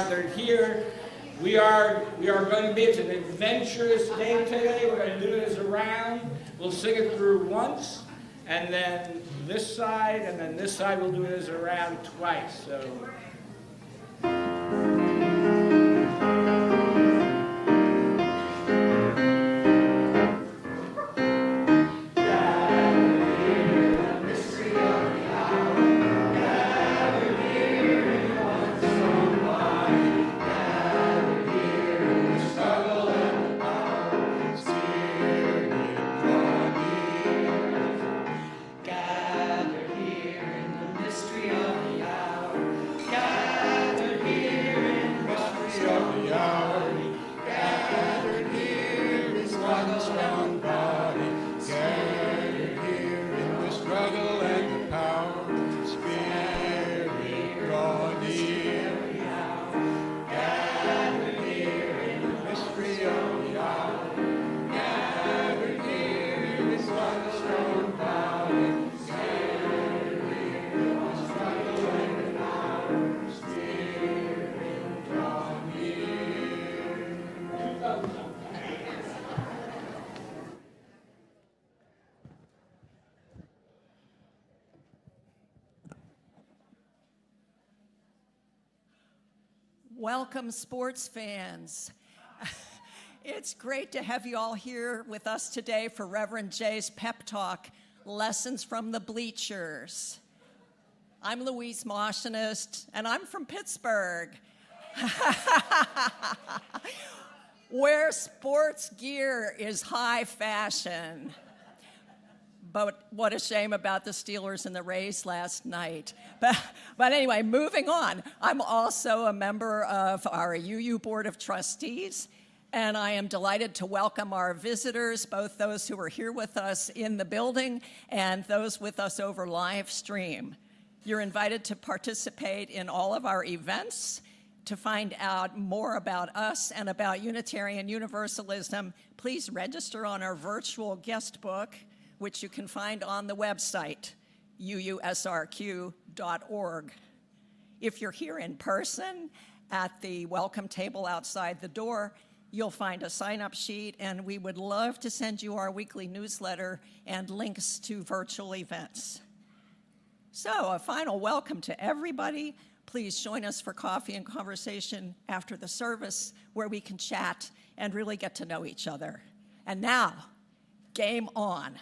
gathered here. We are going to be, it's an adventurous day today. We're going to do this around. We'll sing it through once, and then this side, and then this side we'll do it as around twice. So. Welcome, sports fans. It's great to have you all here with us today for Reverend Jay's Pep Talk, Lessons from the Bleachers. I'm Louise Moschanist, and I'm from Pittsburgh, where sports gear is high fashion. But what a shame about the Steelers and the Rays last night. But anyway, moving on. I'm also a member of our UU Board of Trustees, and I am delighted to welcome our visitors, both those who are here with us in the building and those with us over live stream. You're invited to participate in all of our events. To find out more about us and about Unitarian Universalism, please register on our virtual guest book, which you can find on the website, uusrq.org. If you're here in person at the welcome table outside the door, you'll find a sign-up sheet, and we would love to send you our weekly newsletter and links to virtual events. So, a final welcome to everybody. Please join us for coffee and conversation after the service, where we can chat and really get to know each other. And now, game on.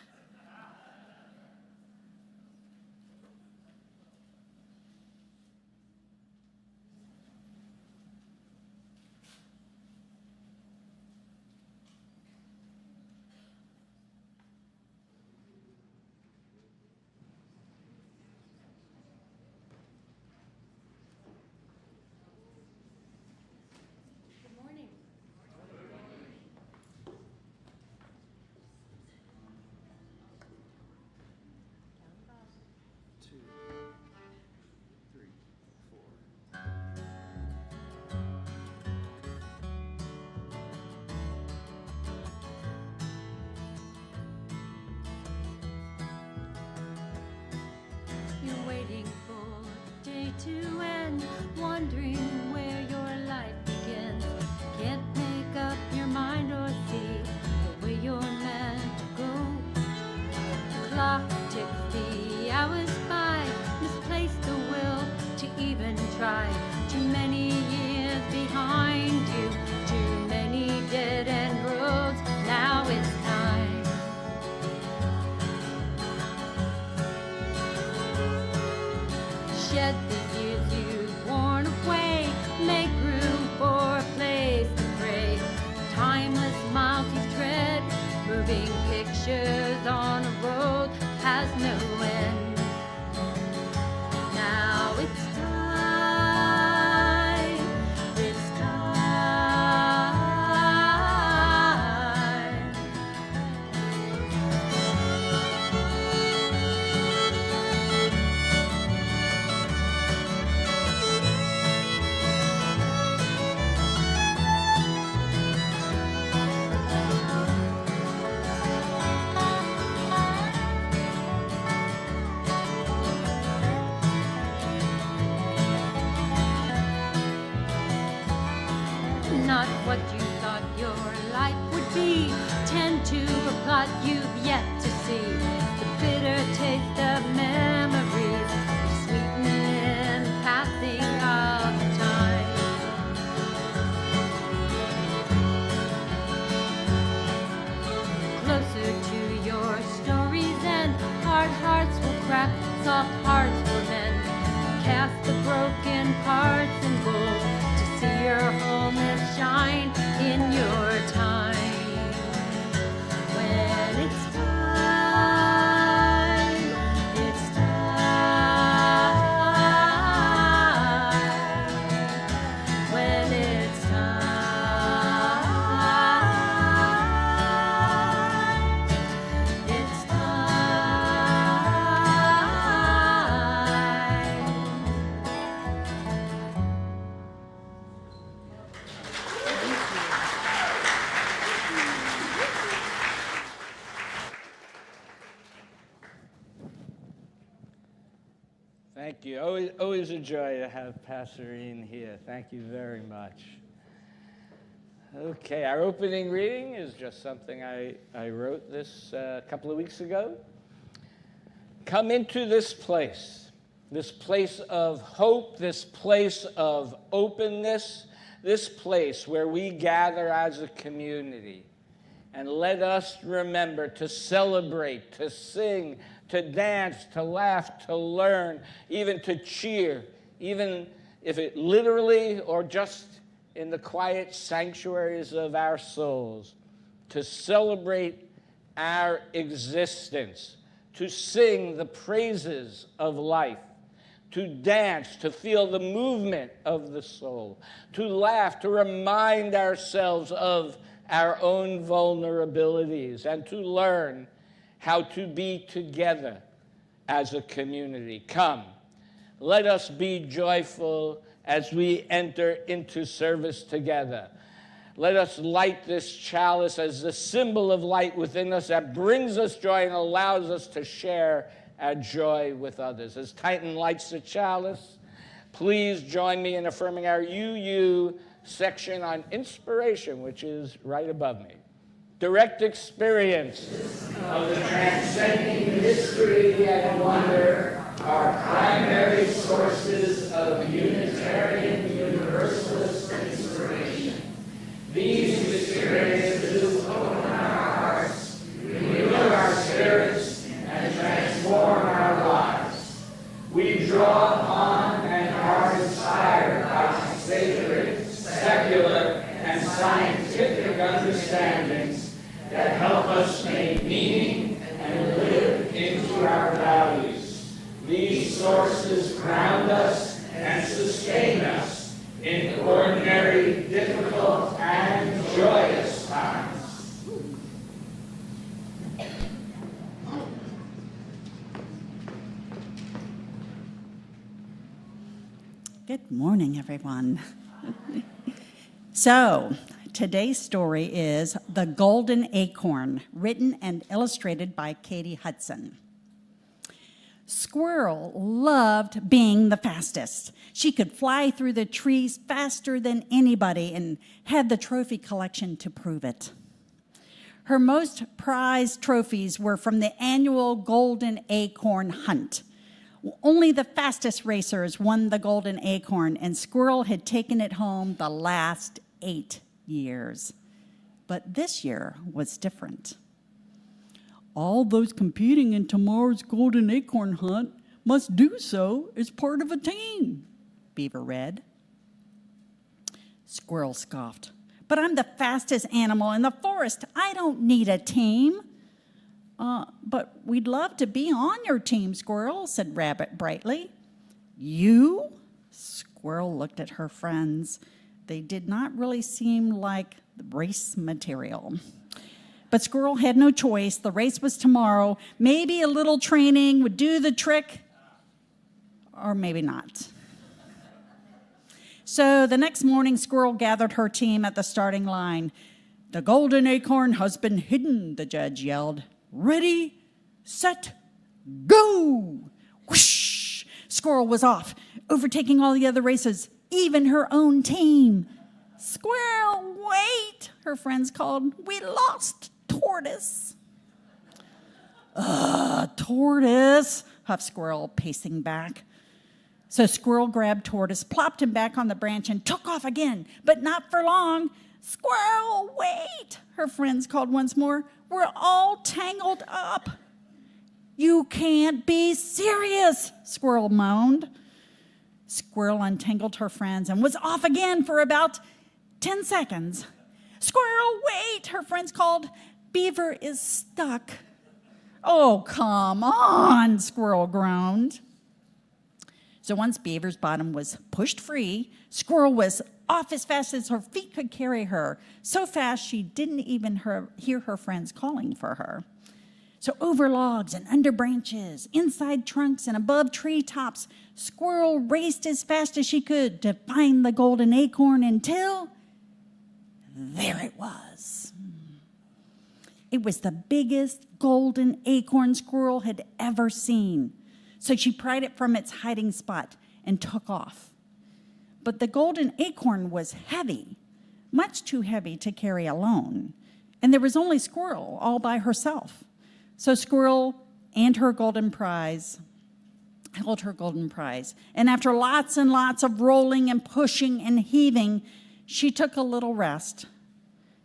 You're waiting for day to end, wondering where your life begins. Can't make up your mind or see the way you're meant to go. The clock ticks the hours by, misplaced the will to even try. Too many years behind you, too many dead-end roads. Now it's time. Shed the years you've worn away. what you've yet to see. The bitter taste of memories, sweetening passing of time. Closer to your stories and hard hearts will crack, soft hearts will mend. Cast the broken parts in gold to see your wholeness shine in your time. When it's time, it's time. When it's time, it's time. Thank you. Always a joy to have Passerine here. Thank you very much. Okay, our opening reading is just something I wrote this a couple of weeks ago. Come into this place of hope, this place of openness, this place where we gather as a community. And let us remember to celebrate, to sing, to dance, to laugh, to learn, even to cheer, even if it literally or just in the quiet sanctuaries of our souls, to celebrate our existence, to sing the praises of life, to dance, to feel the movement of the soul, to laugh, to remind ourselves of our own vulnerabilities, and to learn how to be together as a community. Come, let us be joyful as we enter into service together. Let us light this chalice as the symbol of light within us that brings us joy and allows us to share our joy with others. As Titan lights the chalice, please join me in affirming our UU section on inspiration, which is right above me. Direct experience of the transcending mystery and wonder are primary sources of Unitarian Universalist inspiration. These experiences open our hearts, renew our spirits, and transform our lives. We draw upon and are inspired by sacred, secular, and scientific understandings that help us make meaning and live into our values. These sources ground us and sustain us in ordinary, difficult, and joyous times. Good morning, everyone. So, today's story is The Golden Acorn, written and illustrated by Katie Hudson. Squirrel loved being the fastest. She could fly through the trees faster than anybody and had the trophy collection to prove it. Her most prized trophies were from the annual Golden Acorn Hunt. Only the fastest racers won the Golden Acorn, and Squirrel had taken it home the last 8 years. But this year was different. All those competing in tomorrow's Golden Acorn Hunt must do so as part of a team, Beaver read. Squirrel scoffed. But I'm the fastest animal in the forest. I don't need a team. But we'd love to be on your team, Squirrel, said Rabbit brightly. You? Squirrel looked at her friends. They did not really seem like race material. But Squirrel had no choice. The race was tomorrow. Maybe a little training would do the trick, or maybe not. So the next morning, Squirrel gathered her team at the starting line. The Golden Acorn has been hidden, the judge yelled. Ready, set, go! Whoosh! Squirrel was off, overtaking all the other races, even her own team. Squirrel, wait, her friends called. We lost Tortoise. Tortoise, huffed Squirrel, pacing back. So Squirrel grabbed Tortoise, plopped him back on the branch, and took off again, but not for long. Squirrel, wait, her friends called once more. We're all tangled up. You can't be serious, Squirrel moaned. Squirrel untangled her friends and was off again for about 10 seconds. Squirrel, wait, her friends called. Beaver is stuck. Oh, come on, Squirrel groaned. So once Beaver's bottom was pushed free, Squirrel was off as fast as her feet could carry her, so fast she didn't even hear her friends calling for her. So over logs and under branches, inside trunks and above treetops, Squirrel raced as fast as she could to find the golden acorn until there it was. It was the biggest golden acorn Squirrel had ever seen. So she pried it from its hiding spot and took off. But the golden acorn was heavy, much too heavy to carry alone. And there was only Squirrel all by herself. So Squirrel and her golden prize held her golden prize. And after lots and lots of rolling and pushing and heaving, she took a little rest.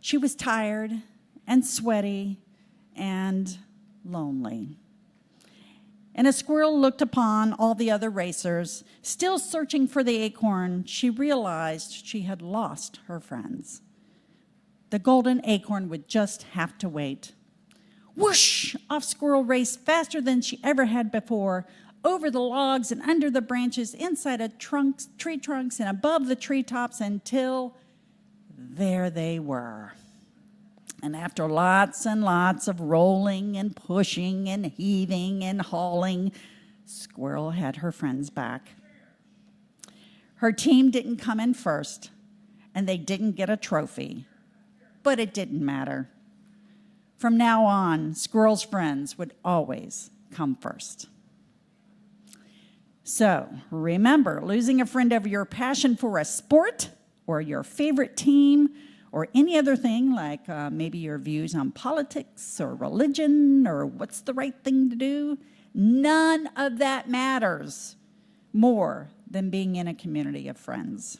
She was tired and sweaty and lonely. And as Squirrel looked upon all the other racers, still searching for the acorn, she realized she had lost her friends. The golden acorn would just have to wait. Whoosh! Off Squirrel raced faster than she ever had before, over the logs and under the branches, inside tree trunks and above the treetops until there they were. And after lots and lots of rolling and pushing and heaving and hauling, Squirrel had her friends back. Her team didn't come in first, and they didn't get a trophy, but it didn't matter. From now on, Squirrel's friends would always come first. So remember, losing a friend over your passion for a sport or your favorite team or any other thing, like maybe your views on politics or religion or what's the right thing to do, none of that matters more than being in a community of friends.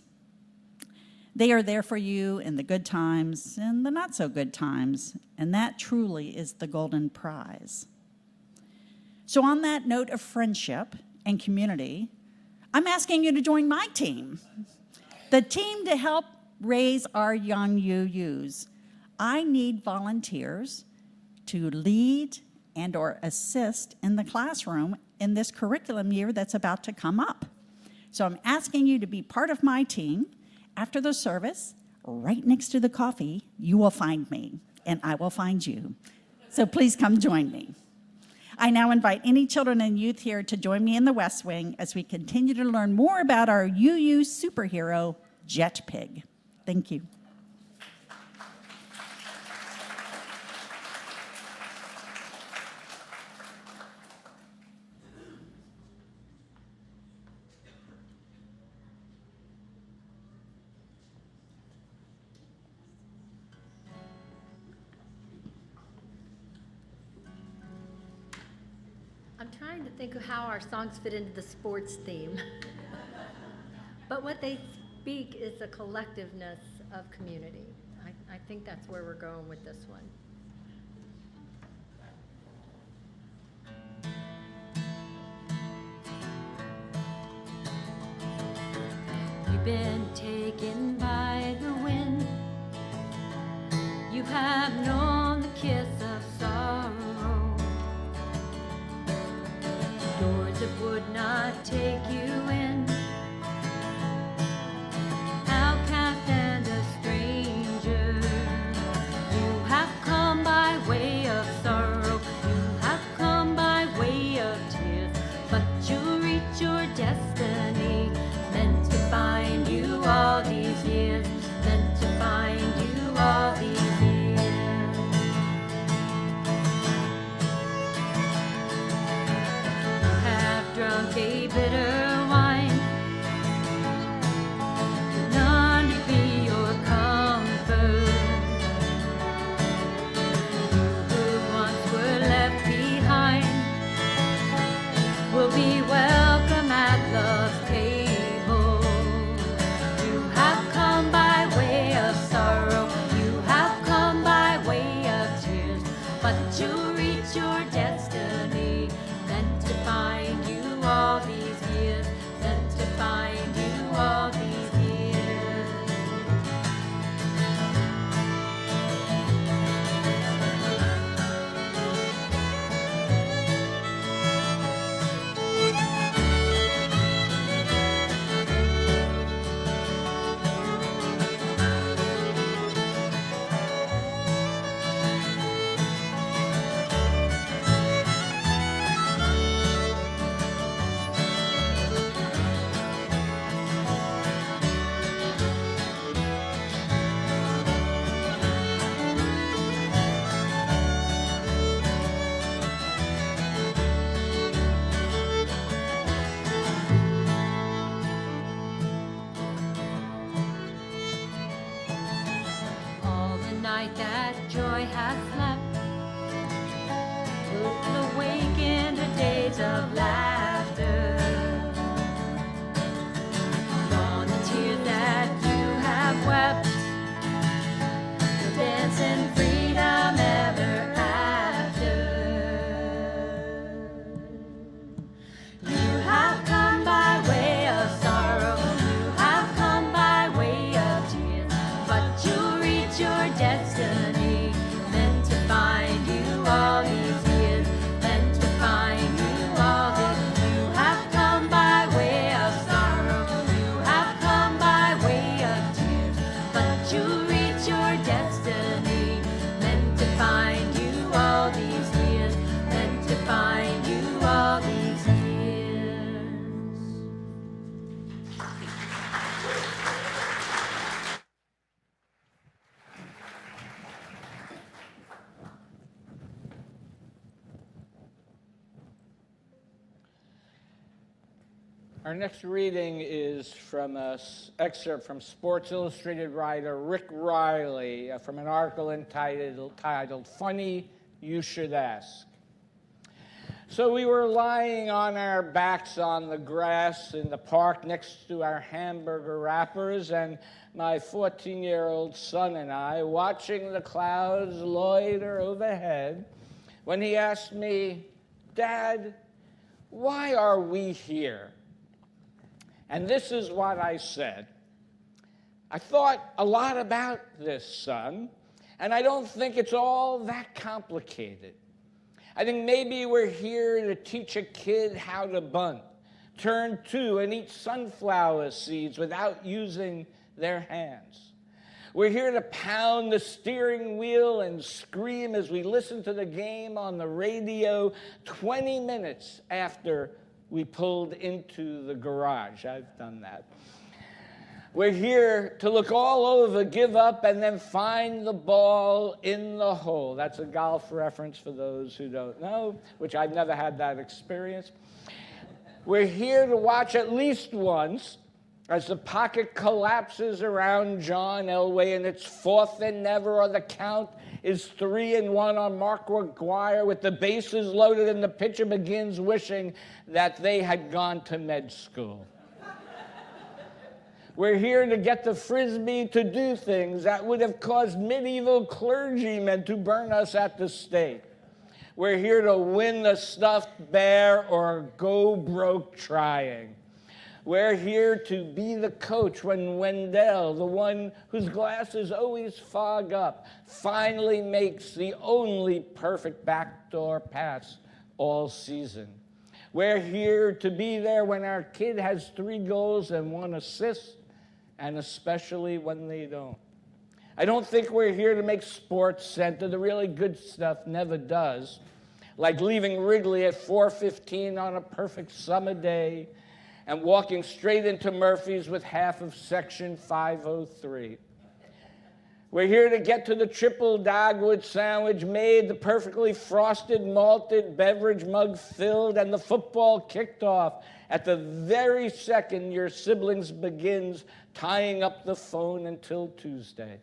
They are there for you in the good times and the not so good times, and that truly is the golden prize. So on that note of friendship and community, I'm asking you to join my team, the team to help raise our young UUs. I need volunteers to lead and or assist in the classroom in this curriculum year that's about to come up. So I'm asking you to be part of my team. After the service, right next to the coffee, you will find me, and I will find you. So please come join me. I now invite any children and youth here to join me in the West Wing as we continue to learn more about our UU superhero, Jet Pig. Thank you. I'm trying to think of how our songs fit into the sports theme. But what they speak is the collectiveness of community. I think that's where we're going with this one. You've been taken by the wind. You have known the kiss of sorrow. Doors that would not take you in. Outcast and a stranger. You have come by way of sorrow. You have come by way of tears. But you'll reach your destiny. Meant to find you all these years. Meant to find you all these years. Drunk a bitter wine, none to be your comfort. You who once were left behind. night that joy has slept, will awaken the days of laughter. On the tears that you have wept, will dance in freedom ever after. You have come by way of sorrow, you have come by way of tears, but you'll reach your destiny, meant to find you all these years, meant to find you all these. You have come by way of sorrow, you have come by way of tears, but you'll reach your destiny, meant to find you all these years, meant to find you all these years. Our next reading is from an excerpt from Sports Illustrated writer Rick Reilly from an article entitled Funny You Should Ask. So we were lying on our backs on the grass in the park next to our hamburger wrappers, and my 14-year-old son and I watching the clouds loiter overhead when he asked me, "Dad, why are we here?" And this is what I said. I thought a lot about this, son, and I don't think it's all that complicated. I think maybe we're here to teach a kid how to bunt, turn two, and eat sunflower seeds without using their hands. We're here to pound the steering wheel and scream as we listen to the game on the radio 20 minutes after we pulled into the garage. I've done that. We're here to look all over, give up, and then find the ball in the hole. That's a golf reference for those who don't know, which I've never had that experience. We're here to watch at least once as the pocket collapses around John Elway and it's 4th and never, or the count is 3-1 on Mark McGuire with the bases loaded and the pitcher begins wishing that they had gone to med school. We're here to get the Frisbee to do things that would have caused medieval clergymen to burn us at the stake. We're here to win the stuffed bear or go broke trying. We're here to be the coach when Wendell, the one whose glasses always fog up, finally makes the only perfect backdoor pass all season. We're here to be there when our kid has 3 goals and 1 assist, and especially when they don't. I don't think we're here to make Sports Center. The really good stuff never does, like leaving Wrigley at 4:15 on a perfect summer day and walking straight into Murphy's with half of Section 503. We're here to get to the triple dogwood sandwich made, the perfectly frosted malted beverage mug filled, and the football kicked off at the very second your siblings begins tying up the phone until Tuesday.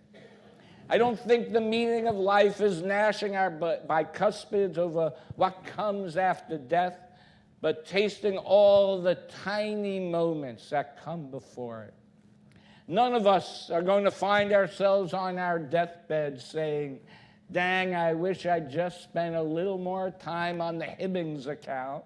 I don't think the meaning of life is gnashing our bicuspids over what comes after death, but tasting all the tiny moments that come before it. None of us are going to find ourselves on our deathbed saying, "Dang, I wish I'd just spent a little more time on the Hibbings account."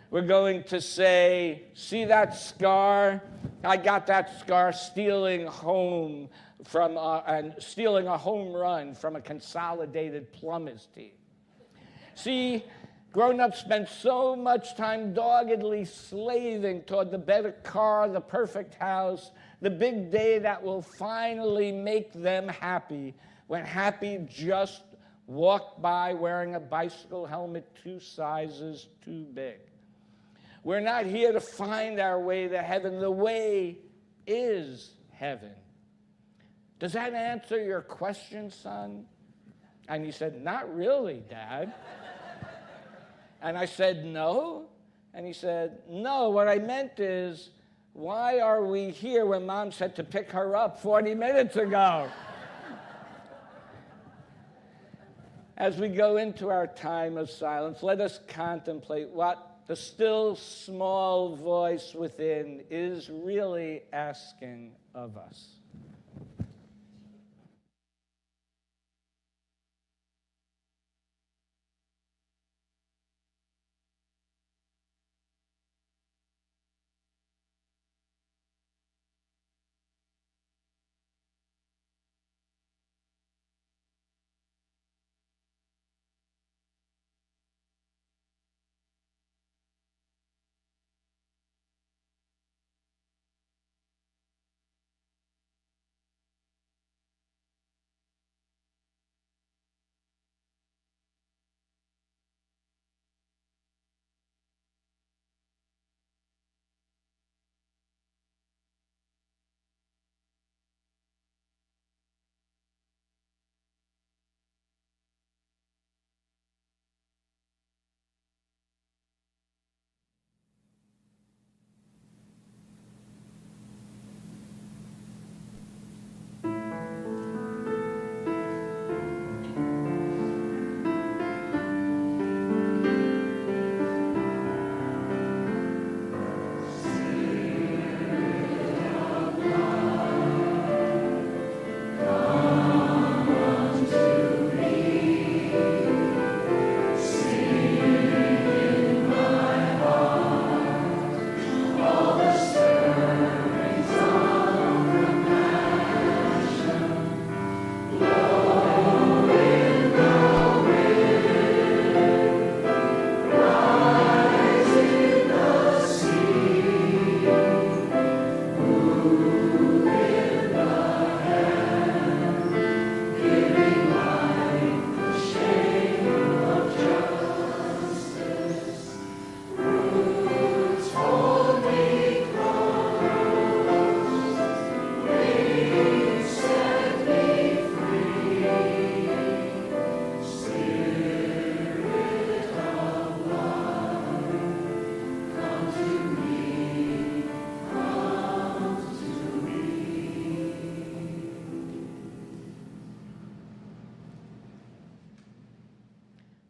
We're going to say, "See that scar? I got that scar stealing a home run from a consolidated plumbers team." See, grown-ups spend so much time doggedly slaving toward the better car, the perfect house, the big day that will finally make them happy, when happy just walked by wearing a bicycle helmet 2 sizes too big. We're not here to find our way to heaven. The way is heaven. Does that answer your question, son? And he said, "Not really, Dad." And I said, "No?" And he said, "No, what I meant is, why are we here when Mom said to pick her up 40 minutes ago?" As we go into our time of silence, let us contemplate what the still small voice within is really asking of us.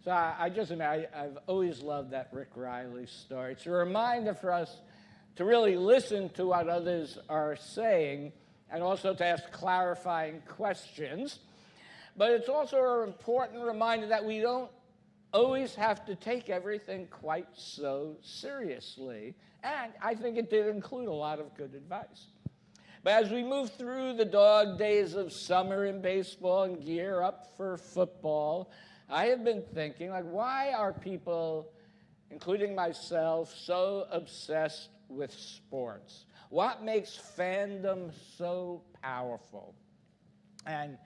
So I've always loved that Rick Reilly story. It's a reminder for us to really listen to what others are saying and also to ask clarifying questions. But it's also an important reminder that we don't always have to take everything quite so seriously. And I think it did include a lot of good advice. But as we move through the dog days of summer in baseball and gear up for football, I have been thinking, why are people, including myself, so obsessed with sports? What makes fandom so powerful? And,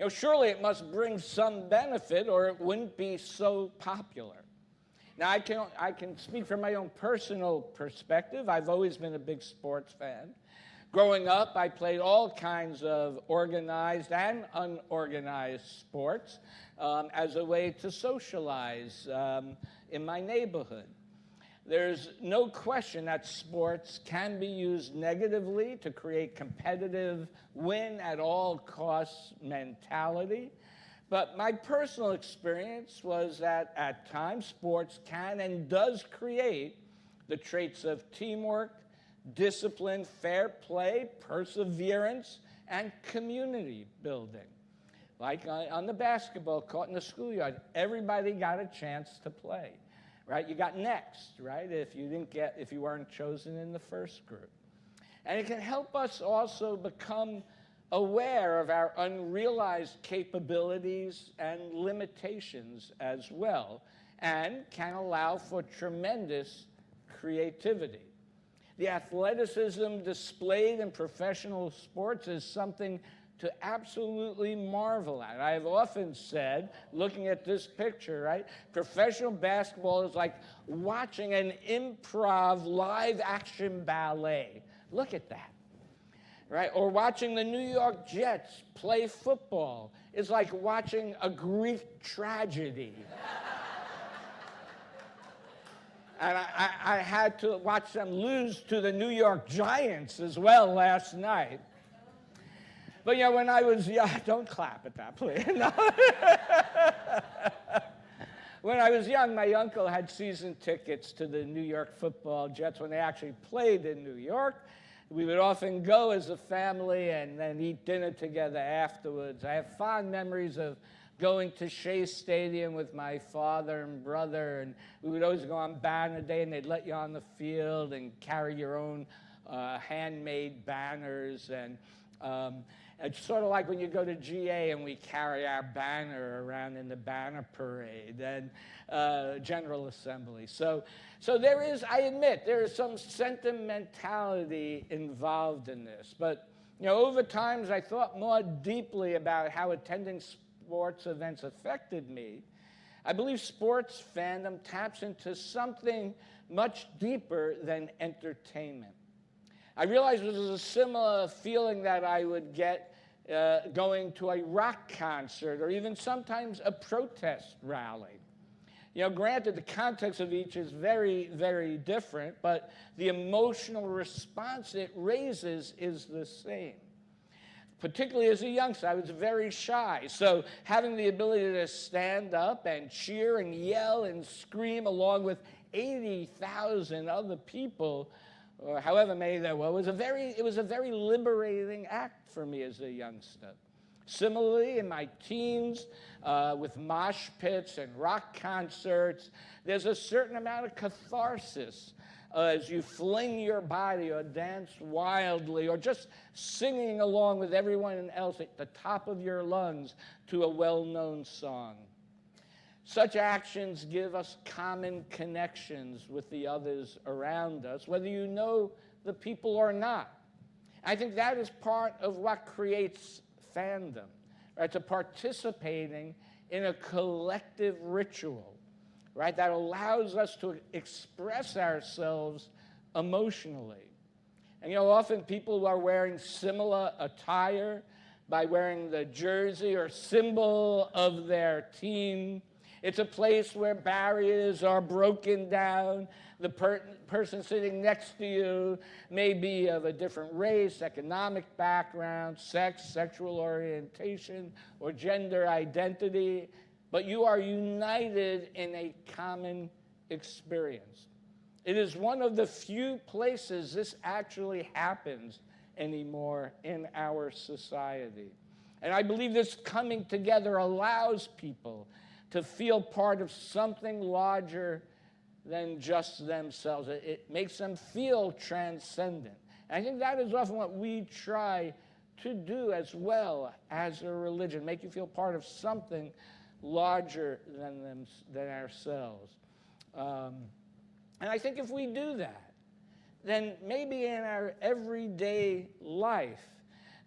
surely it must bring some benefit or it wouldn't be so popular. Now, I can speak from my own personal perspective. I've always been a big sports fan. Growing up, I played all kinds of organized and unorganized sports as a way to socialize in my neighborhood. There's no question that sports can be used negatively to create competitive, win-at-all-costs mentality. But my personal experience was that at times sports can and does create the traits of teamwork, discipline, fair play, perseverance, and community building. Like on the basketball court in the schoolyard, everybody got a chance to play, right? You got next, right? If you weren't chosen in the first group. And it can help us also become aware of our unrealized capabilities and limitations as well, and can allow for tremendous creativity. The athleticism displayed in professional sports is something to absolutely marvel at. I have often said, looking at this picture, right, professional basketball is like watching an improv live-action ballet. Look at that, right? Or watching the New York Jets play football is like watching a Greek tragedy. And I had to watch them lose to the New York Giants as well last night. But when I was young, don't clap at that, please. No. When I was young, my uncle had season tickets to the New York Football Jets when they actually played in New York. We would often go as a family and then eat dinner together afterwards. I have fond memories of going to Shea Stadium with my father and brother, and we would always go on banner day, and they'd let you on the field and carry your own handmade banners. And it's sort of like when you go to GA and we carry our banner around in the banner parade and General Assembly. So there is, I admit, there is some sentimentality involved in this. But over time, as I thought more deeply about how attending sports events affected me, I believe sports fandom taps into something much deeper than entertainment. I realized it was a similar feeling that I would get going to a rock concert or even sometimes a protest rally. Granted, the context of each is very, very different, but the emotional response it raises is the same. Particularly as a youngster, I was very shy. So having the ability to stand up and cheer and yell and scream along with 80,000 other people, or however many there were, it was a very liberating act for me as a youngster. Similarly, in my teens, with mosh pits and rock concerts, there's a certain amount of catharsis as you fling your body or dance wildly or just singing along with everyone else at the top of your lungs to a well-known song. Such actions give us common connections with the others around us, whether you know the people or not. I think that is part of what creates fandom, right? To participating in a collective ritual, right? That allows us to express ourselves emotionally. And often people who are wearing similar attire by wearing the jersey or symbol of their team. It's a place where barriers are broken down. The person sitting next to you may be of a different race, economic background, sex, sexual orientation, or gender identity, but you are united in a common experience. It is one of the few places this actually happens anymore in our society. And I believe this coming together allows people to feel part of something larger than just themselves. It makes them feel transcendent. And I think that is often what we try to do as well as a religion, make you feel part of something larger than ourselves. And I think if we do that, then maybe in our everyday life,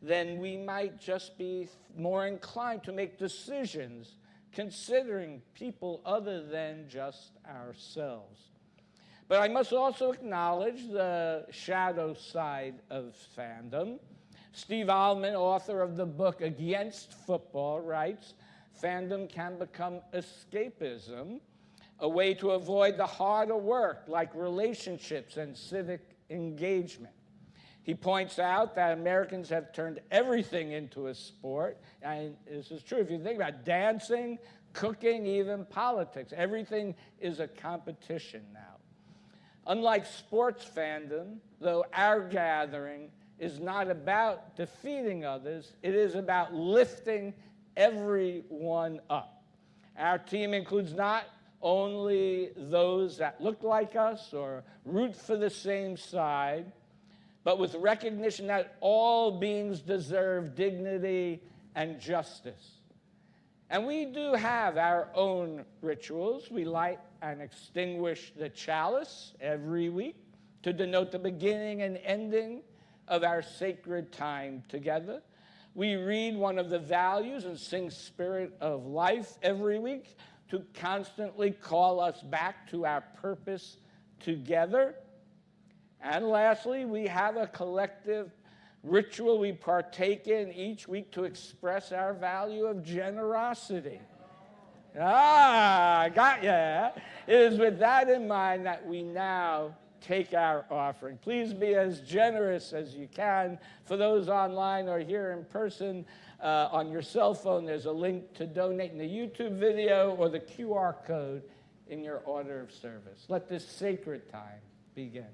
then we might just be more inclined to make decisions considering people other than just ourselves. But I must also acknowledge the shadow side of fandom. Steve Alman, author of the book Against Football, writes, fandom can become escapism, a way to avoid the harder work like relationships and civic engagement. He points out that Americans have turned everything into a sport. And this is true. If you think about dancing, cooking, even politics, everything is a competition now. Unlike sports fandom, though our gathering is not about defeating others, it is about lifting everyone up. Our team includes not only those that look like us or root for the same side, but with recognition that all beings deserve dignity and justice. And we do have our own rituals. We light and extinguish the chalice every week to denote the beginning and ending of our sacred time together. We read one of the values and sing Spirit of Life every week to constantly call us back to our purpose together. And lastly, we have a collective ritual we partake in each week to express our value of generosity. I got ya. It is with that in mind that we now take our offering. Please be as generous as you can. For those online or here in person, on your cell phone, there's a link to donate in the YouTube video or the QR code in your order of service. Let this sacred time begin.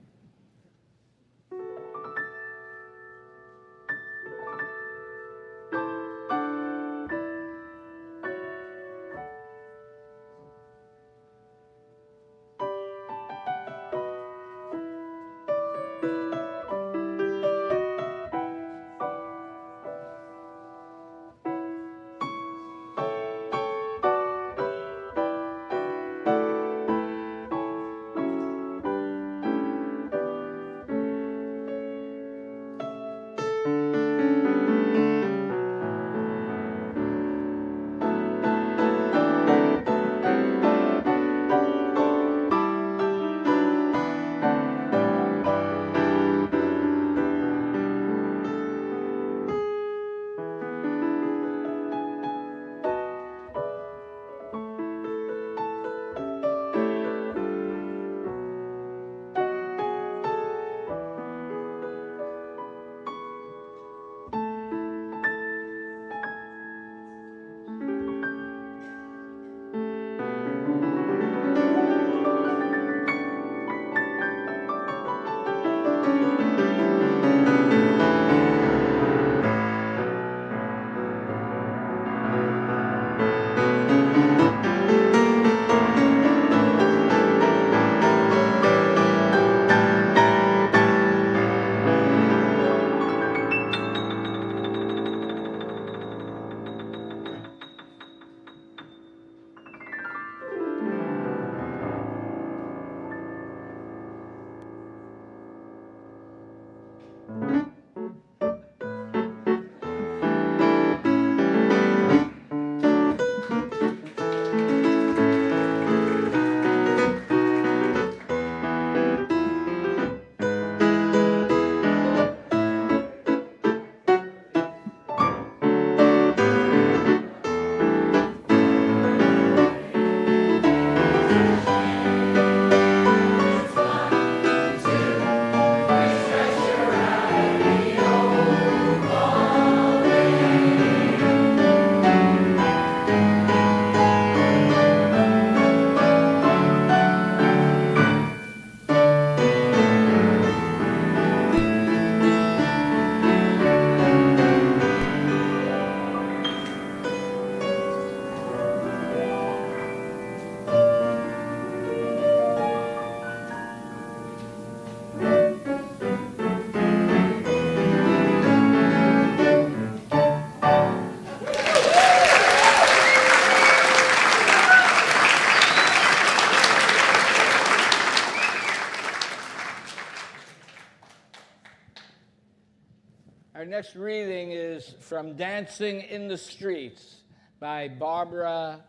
Our next reading is from Dancing in the Streets by Barbara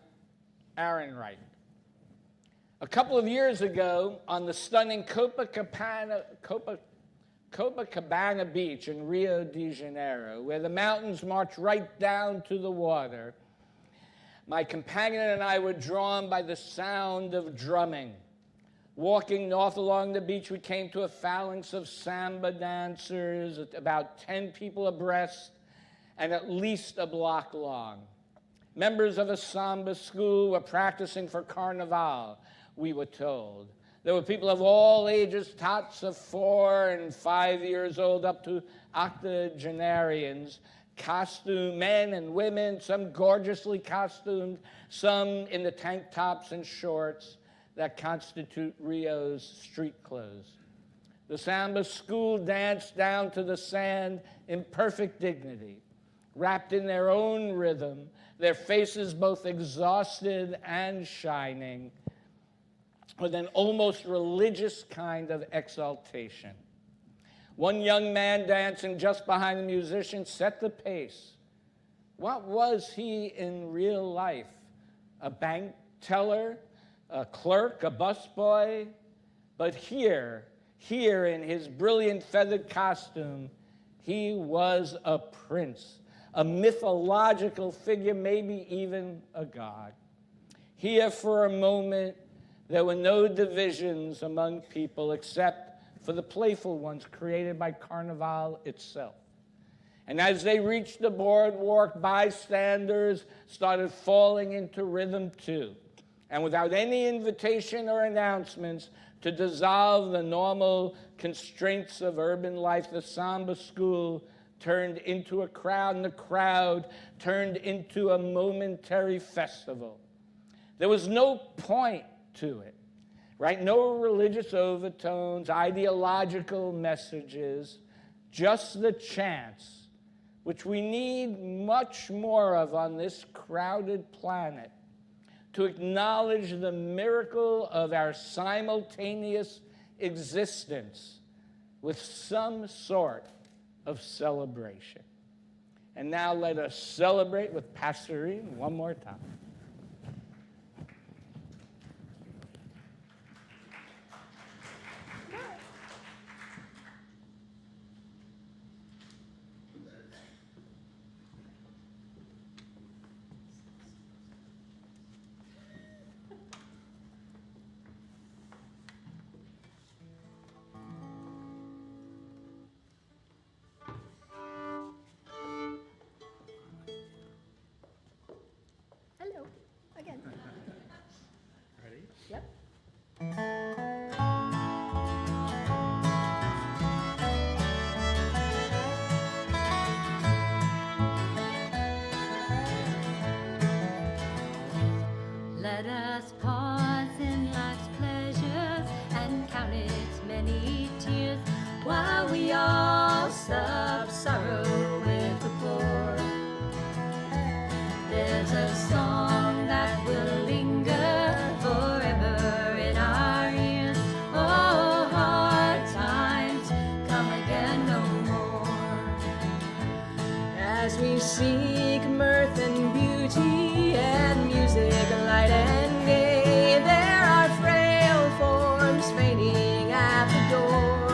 Ehrenreich. A couple of years ago, on the stunning Copacabana Beach in Rio de Janeiro, where the mountains march right down to the water, my companion and I were drawn by the sound of drumming. Walking north along the beach, we came to a phalanx of samba dancers, about 10 people abreast and at least a block long. Members of a samba school were practicing for Carnival, we were told. There were people of all ages, tots of 4 and 5 years old up to octogenarians, costume men and women, some gorgeously costumed, some in the tank tops and shorts that constitute Rio's street clothes. The samba school danced down to the sand in perfect dignity, wrapped in their own rhythm, their faces both exhausted and shining, with an almost religious kind of exaltation. One young man dancing just behind the musician set the pace. What was he in real life? A bank teller? A clerk, a busboy? But here in his brilliant feathered costume, he was a prince, a mythological figure, maybe even a god. Here for a moment, there were no divisions among people except for the playful ones created by Carnival itself. And as they reached the boardwalk, bystanders started falling into rhythm too. And without any invitation or announcements to dissolve the normal constraints of urban life, the samba school turned into a crowd, and the crowd turned into a momentary festival. There was no point to it, right? No religious overtones, ideological messages, just the chance, which we need much more of on this crowded planet, to acknowledge the miracle of our simultaneous existence with some sort of celebration. And now let us celebrate with Passerine one more time. Hello, again. Ready? Yep. Let us pause in life's pleasures and count its many tears, while we all sub sorrow with the poor. There's a song that will linger forever in our ears. Oh, hard times come again no more. As we seek mirth and beauty and music, light and gay, there are frail forms fainting at the door.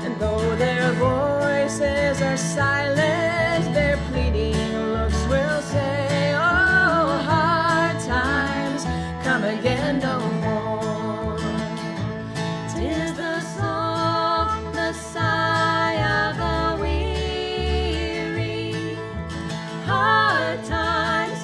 And though their voices are silent, their pleading looks will say, oh, hard times come again no more. 'Tis the song, the sigh of the weary. Hard times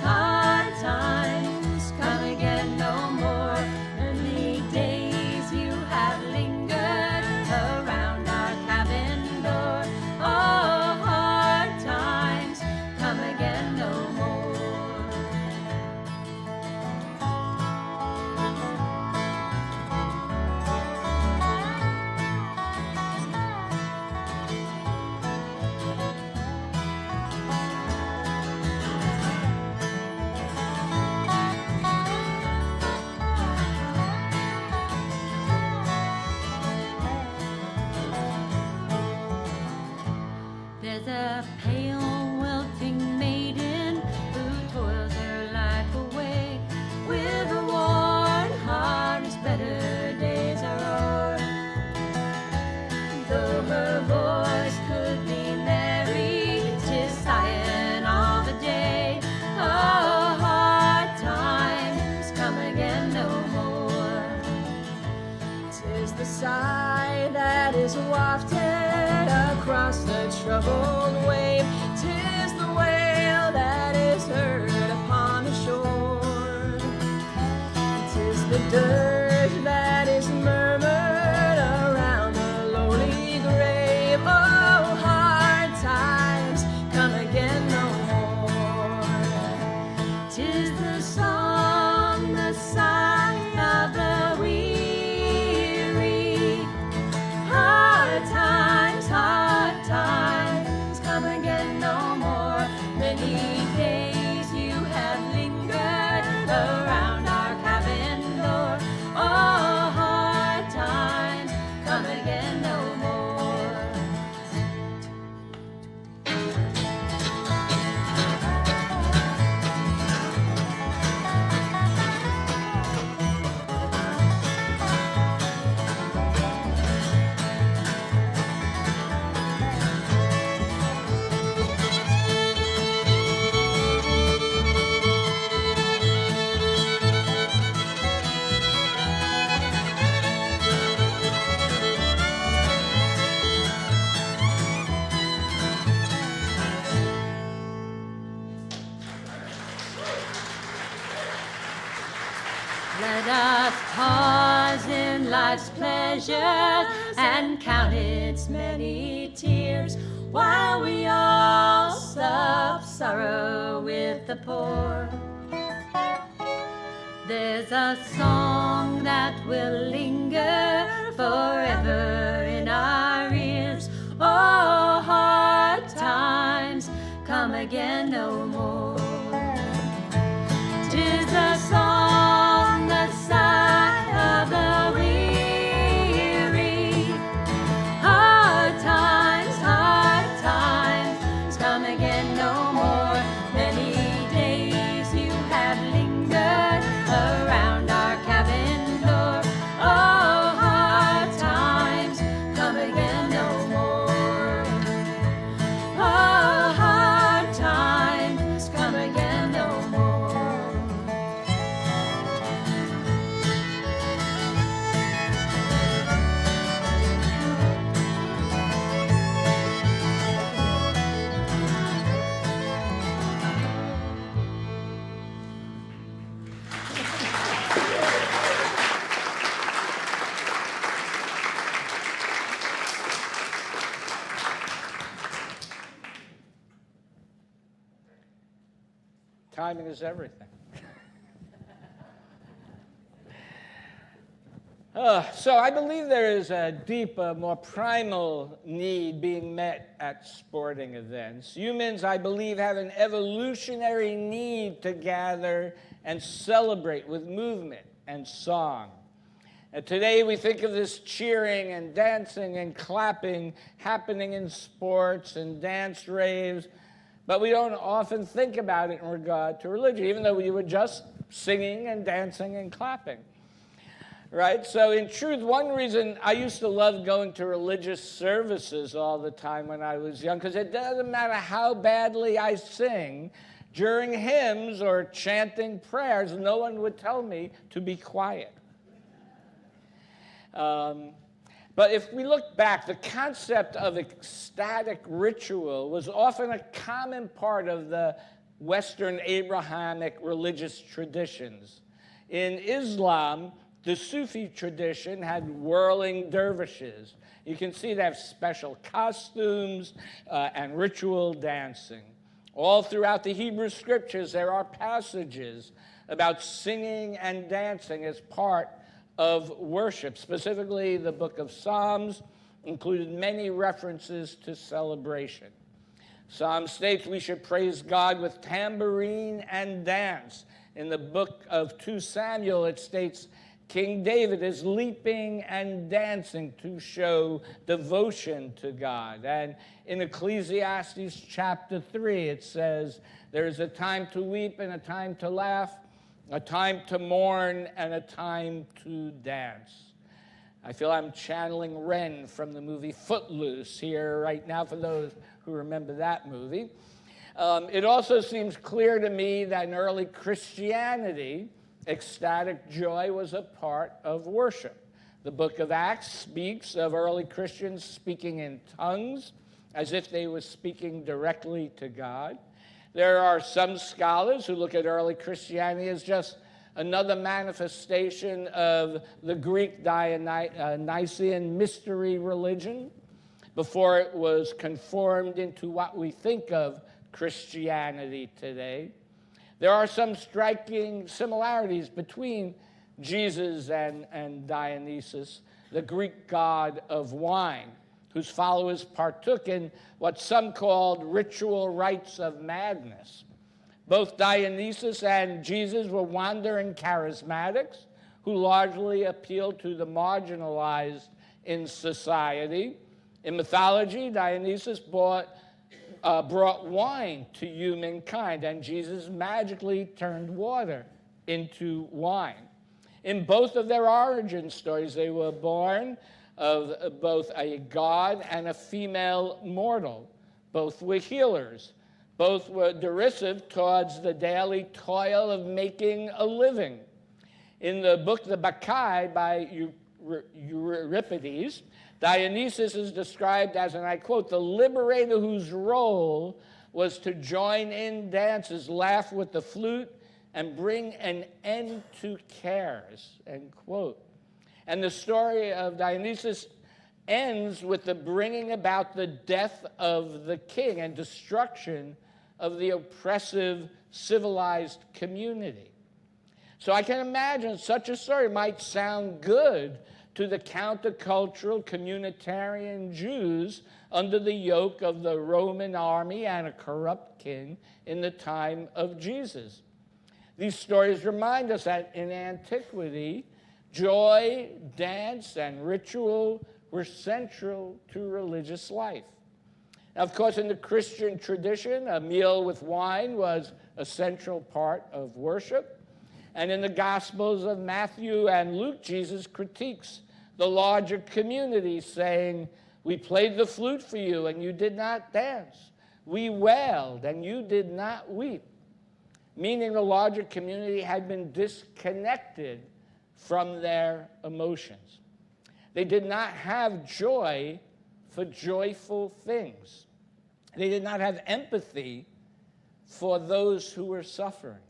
Let us pause in life's pleasures and count its many tears, while we all sup sorrow with the poor. There's a song that will linger forever in our ears. Oh, hard times come again no more. 'Tis a song, the sigh of the weary. Hard times come again no more. Many days you have lingered around our cabin door. Oh, hard times come again no more. Oh, hard times come again no more. Timing is everything. So I believe there is a deeper, more primal need being met at sporting events. Humans, I believe, have an evolutionary need to gather and celebrate with movement and song. And today we think of this cheering and dancing and clapping happening in sports and dance raves, but we don't often think about it in regard to religion, even though we were just singing and dancing and clapping. Right? So in truth, one reason I used to love going to religious services all the time when I was young, because it doesn't matter how badly I sing, during hymns or chanting prayers, no one would tell me to be quiet. But if we look back, the concept of ecstatic ritual was often a common part of the Western Abrahamic religious traditions. In Islam, the Sufi tradition had whirling dervishes. You can see they have special costumes and ritual dancing. All throughout the Hebrew scriptures, there are passages about singing and dancing as part of worship. Specifically, the book of Psalms included many references to celebration. Psalm states we should praise God with tambourine and dance. In the book of 2 Samuel, it states King David is leaping and dancing to show devotion to God. And in Ecclesiastes chapter 3, it says, there is a time to weep and a time to laugh, a time to mourn and a time to dance. I feel I'm channeling Ren from the movie Footloose here right now, for those who remember that movie. It also seems clear to me that in early Christianity, ecstatic joy was a part of worship. The book of Acts speaks of early Christians speaking in tongues as if they were speaking directly to God. There are some scholars who look at early Christianity as just another manifestation of the Greek Dionysian mystery religion before it was conformed into what we think of Christianity today. There are some striking similarities between Jesus and Dionysus, the Greek god of wine, whose followers partook in what some called ritual rites of madness. Both Dionysus and Jesus were wandering charismatics who largely appealed to the marginalized in society. In mythology, Dionysus brought wine to humankind, and Jesus magically turned water into wine. In both of their origin stories, they were born of both a god and a female mortal. Both were healers. Both were derisive towards the daily toil of making a living. In the book The Bacchae by Euripides, Dionysus is described as, and I quote, the liberator whose role was to join in dances, laugh with the flute, and bring an end to cares, end quote. And the story of Dionysus ends with the bringing about the death of the king and destruction of the oppressive, civilized community. So I can imagine such a story might sound good to the countercultural communitarian Jews under the yoke of the Roman army and a corrupt king in the time of Jesus. These stories remind us that in antiquity, joy, dance, and ritual were central to religious life. Now, of course, in the Christian tradition, a meal with wine was a central part of worship. And in the Gospels of Matthew and Luke, Jesus critiques the larger community, saying, "We played the flute for you, and you did not dance. We wailed, and you did not weep." Meaning the larger community had been disconnected from their emotions. They did not have joy for joyful things. They did not have empathy for those who were suffering.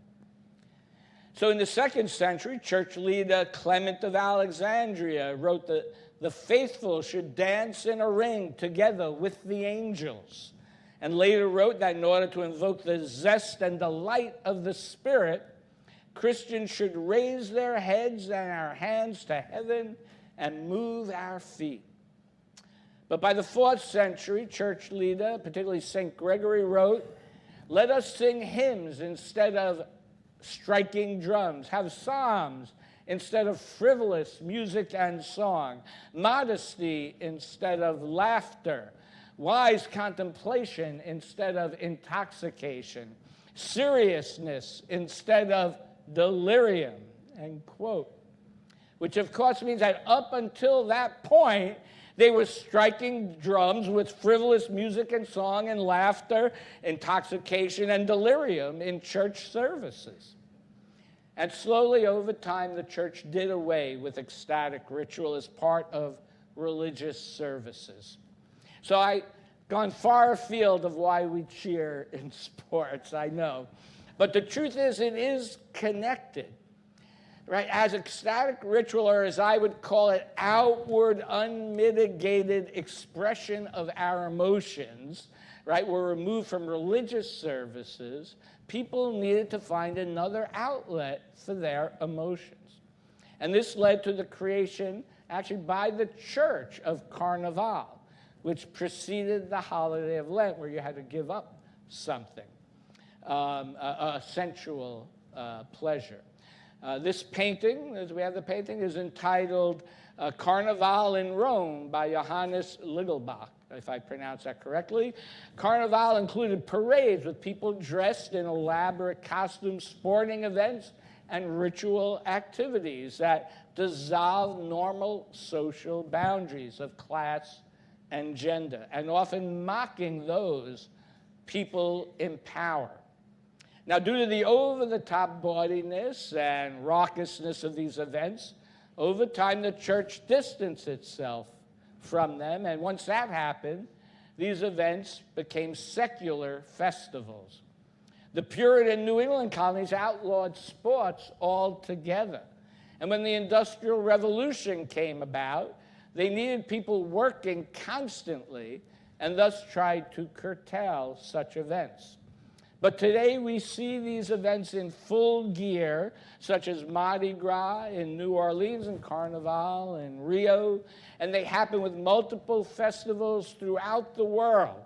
So in the 2nd century, church leader Clement of Alexandria wrote that the faithful should dance in a ring together with the angels, and later wrote that in order to invoke the zest and delight of the Spirit, Christians should raise their heads and our hands to heaven and move our feet. But by the 4th century, church leader, particularly St. Gregory, wrote, "Let us sing hymns instead of striking drums, have psalms instead of frivolous music and song, modesty instead of laughter, wise contemplation instead of intoxication, seriousness instead of delirium," end quote. Which, of course, means that up until that point, they were striking drums with frivolous music and song and laughter, intoxication, and delirium in church services. And slowly over time, the church did away with ecstatic ritual as part of religious services. So I've gone far afield of why we cheer in sports, I know. But the truth is, it is connected. Right, as ecstatic ritual, or as I would call it, outward, unmitigated expression of our emotions, right, were removed from religious services, people needed to find another outlet for their emotions. And this led to the creation, actually by the church, of Carnival, which preceded the holiday of Lent, where you had to give up something, a sensual pleasure. This painting, as we have the painting, is entitled Carnival in Rome by Johannes Ligelbach, if I pronounce that correctly. Carnival included parades with people dressed in elaborate costumes, sporting events, and ritual activities that dissolved normal social boundaries of class and gender, and often mocking those people in power. Now, due to the over-the-top gaudiness and raucousness of these events, over time the church distanced itself from them, and once that happened, these events became secular festivals. The Puritan New England colonies outlawed sports altogether, and when the Industrial Revolution came about, they needed people working constantly and thus tried to curtail such events. But today we see these events in full gear, such as Mardi Gras in New Orleans and Carnival in Rio, and they happen with multiple festivals throughout the world.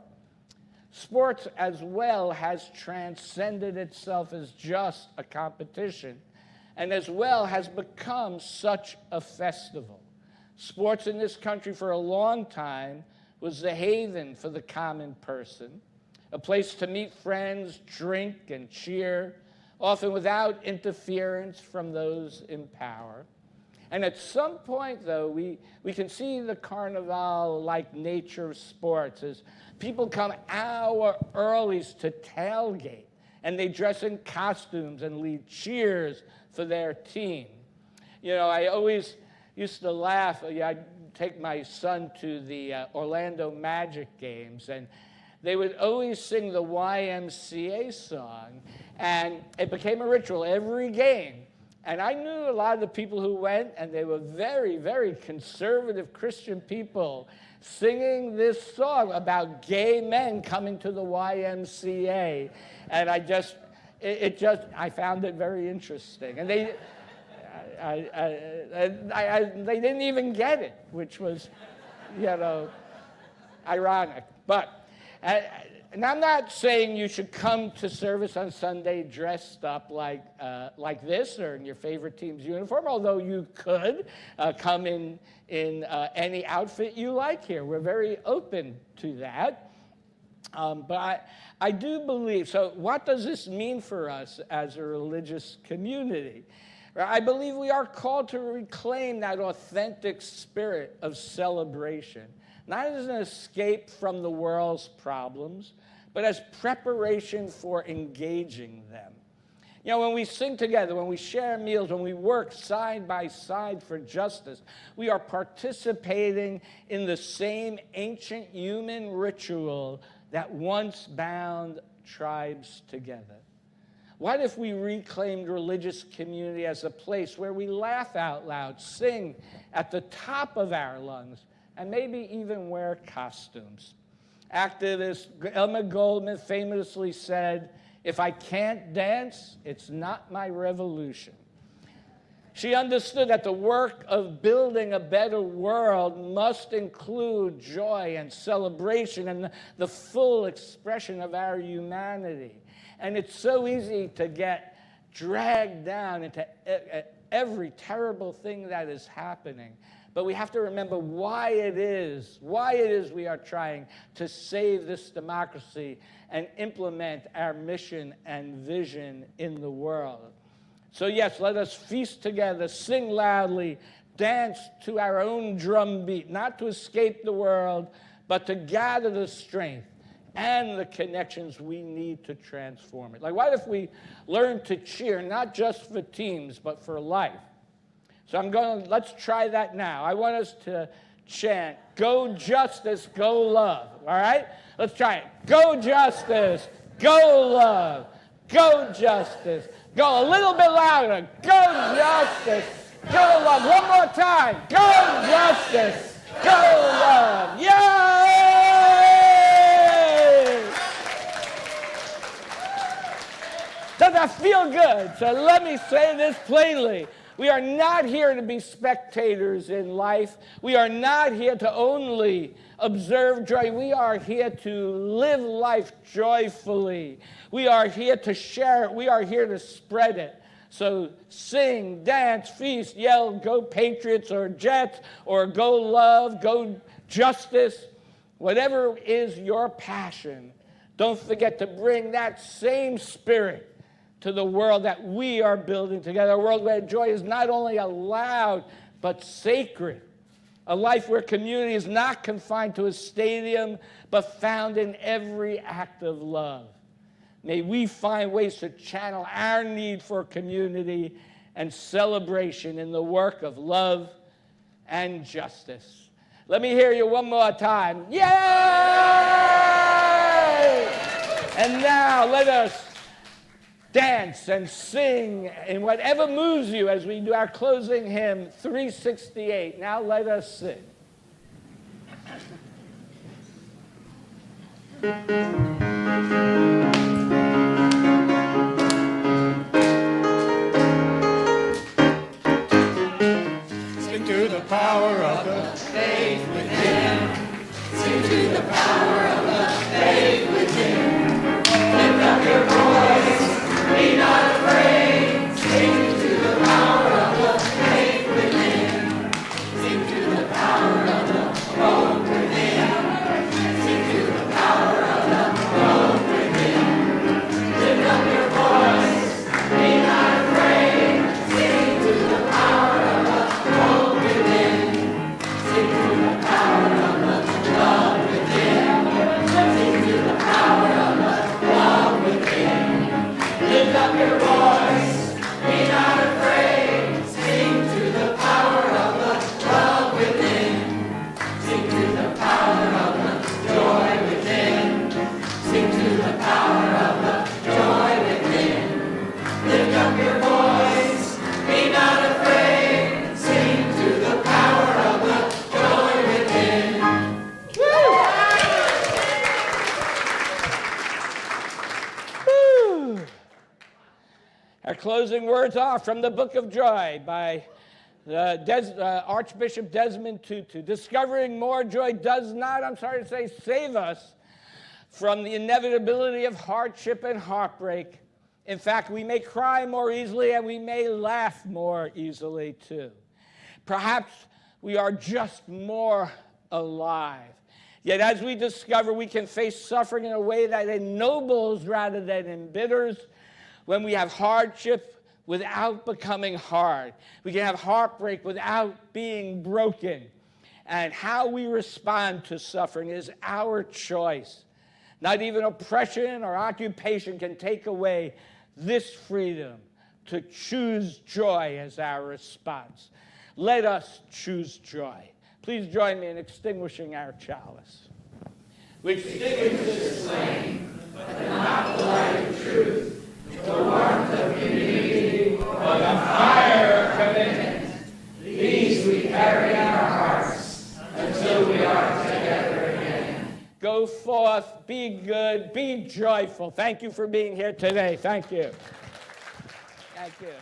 Sports as well has transcended itself as just a competition, and as well has become such a festival. Sports in this country for a long time was the haven for the common person, a place to meet friends, drink, and cheer, often without interference from those in power. And at some point, though, we can see the carnival-like nature of sports as people come hour early to tailgate, and they dress in costumes and lead cheers for their team. You know, I always used to laugh. I'd take my son to the Orlando Magic games, and they would always sing the YMCA song, and it became a ritual every game. And I knew a lot of the people who went, and they were very, very conservative Christian people singing this song about gay men coming to the YMCA. And I found it very interesting. And they didn't even get it, which was, ironic. But, and I'm not saying you should come to service on Sunday dressed up like this or in your favorite team's uniform, although you could come in any outfit you like here. We're very open to that. But I do believe, so what does this mean for us as a religious community? I believe we are called to reclaim that authentic spirit of celebration, not as an escape from the world's problems, but as preparation for engaging them. When we sing together, when we share meals, when we work side by side for justice, we are participating in the same ancient human ritual that once bound tribes together. What if we reclaimed religious community as a place where we laugh out loud, sing at the top of our lungs, and maybe even wear costumes? Activist Emma Goldman famously said, "If I can't dance, it's not my revolution." She understood that the work of building a better world must include joy and celebration and the full expression of our humanity. And it's so easy to get dragged down into every terrible thing that is happening. But we have to remember why it is we are trying to save this democracy and implement our mission and vision in the world. So yes, let us feast together, sing loudly, dance to our own drumbeat, not to escape the world, but to gather the strength and the connections we need to transform it. Like, what if we learn to cheer, not just for teams, but for life? So let's try that now. I want us to chant, "Go Justice, Go Love." All right? Let's try it. Go Justice, Go Love. Go Justice, go. A little bit louder. Go Justice, Go Love. One more time. Go Justice, Go Love. Yay! Does that feel good? So let me say this plainly. We are not here to be spectators in life. We are not here to only observe joy. We are here to live life joyfully. We are here to share it. We are here to spread it. So sing, dance, feast, yell, go Patriots or Jets, or go love, go justice. Whatever is your passion, don't forget to bring that same spirit to the world that we are building together, a world where joy is not only allowed, but sacred. A life where community is not confined to a stadium, but found in every act of love. May we find ways to channel our need for community and celebration in the work of love and justice. Let me hear you one more time. Yay! And now let us dance and sing in whatever moves you as we do our closing hymn, 368. Now let us sing. Sing to the power of the faith within. Sing to the power of the faith within. Lift up your voice. Be not afraid, sing to the power of the faith within. Sing to the power of the hope within. Sing to the power of the hope within. Lift up your voice, be not afraid, sing to the power of the hope within. Sing to the power of the love within. Sing to the power of the love within. Lift up your voice, be not afraid, sing to the power of the love within, sing to the power of the joy within, Our closing words are from the Book of Joy by Archbishop Desmond Tutu. Discovering more joy does not, I'm sorry to say, save us from the inevitability of hardship and heartbreak. In fact, we may cry more easily and we may laugh more easily too. Perhaps we are just more alive. Yet as we discover we can face suffering in a way that ennobles rather than embitters, when we have hardship without becoming hard. We can have heartbreak without being broken. And how we respond to suffering is our choice. Not even oppression or occupation can take away this freedom to choose joy as our response. Let us choose joy. Please join me in extinguishing our chalice. We extinguish this flame, but not the light of truth, the warmth of unity, or the fire of commitment. These we carry in our hearts until we are together again. Go forth, be good, be joyful. Thank you for being here today. Thank you. Thank you.